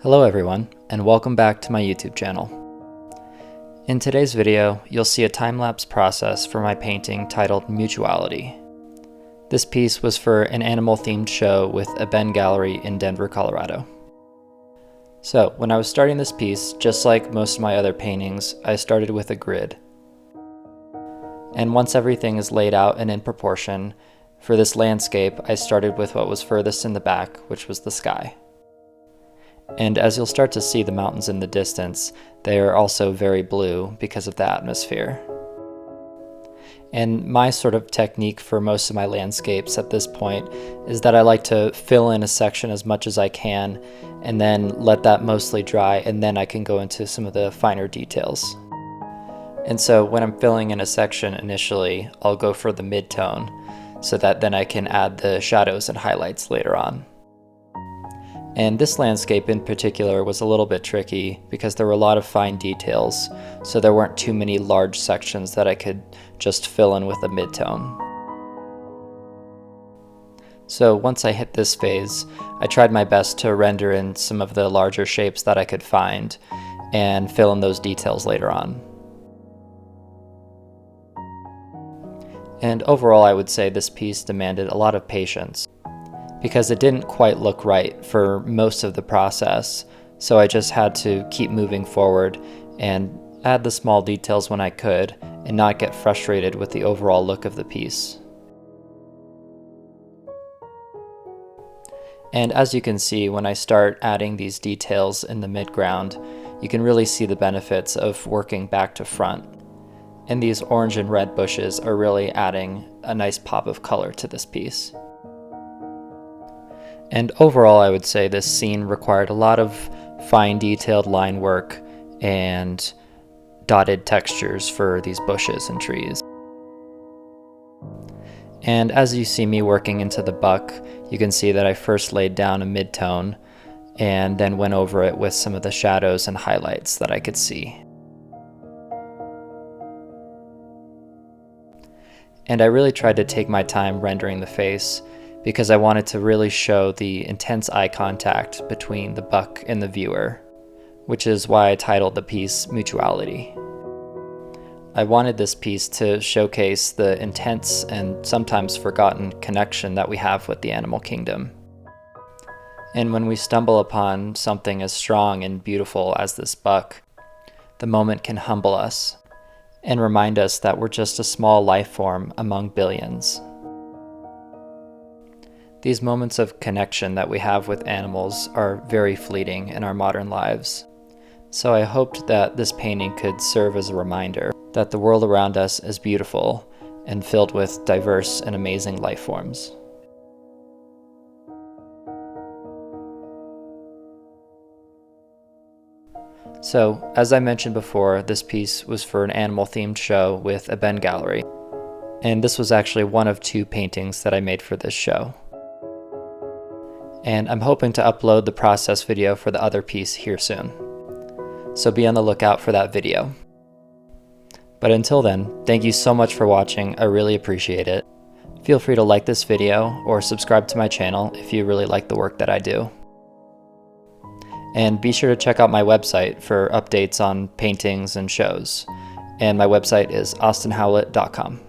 Hello everyone, and welcome back to my YouTube channel. In today's video, you'll see a time-lapse process for my painting titled Mutuality. This piece was for an animal-themed show with Abend Gallery in Denver, Colorado. So, when I was starting this piece, just like most of my other paintings, I started with a grid. And once everything is laid out and in proportion, for this landscape, I started with what was furthest in the back, which was the sky. And as you'll start to see the mountains in the distance, they are also very blue because of the atmosphere. And my sort of technique for most of my landscapes at this point is that I like to fill in a section as much as I can and then let that mostly dry, and then I can go into some of the finer details. And so when I'm filling in a section initially, I'll go for the mid-tone so that then I can add the shadows and highlights later on. And this landscape in particular was a little bit tricky because there were a lot of fine details, so there weren't too many large sections that I could just fill in with a mid-tone. So once I hit this phase, I tried my best to render in some of the larger shapes that I could find and fill in those details later on. And overall, I would say this piece demanded a lot of patience, because it didn't quite look right for most of the process, so I just had to keep moving forward and add the small details when I could and not get frustrated with the overall look of the piece. And as you can see, when I start adding these details in the midground, you can really see the benefits of working back to front. And these orange and red bushes are really adding a nice pop of color to this piece. And overall, I would say this scene required a lot of fine detailed line work and dotted textures for these bushes and trees. And as you see me working into the buck, you can see that I first laid down a mid-tone and then went over it with some of the shadows and highlights that I could see. And I really tried to take my time rendering the face, because I wanted to really show the intense eye contact between the buck and the viewer, which is why I titled the piece Mutuality. I wanted this piece to showcase the intense and sometimes forgotten connection that we have with the animal kingdom. And when we stumble upon something as strong and beautiful as this buck, the moment can humble us and remind us that we're just a small life form among billions. These moments of connection that we have with animals are very fleeting in our modern lives. So I hoped that this painting could serve as a reminder that the world around us is beautiful and filled with diverse and amazing life forms. So, as I mentioned before, this piece was for an animal-themed show with Abend Gallery, and this was actually one of two paintings that I made for this show. And I'm hoping to upload the process video for the other piece here soon, so be on the lookout for that video. But until then, thank you so much for watching, I really appreciate it. Feel free to like this video or subscribe to my channel if you really like the work that I do. And be sure to check out my website for updates on paintings and shows, and my website is austinhowlett.com.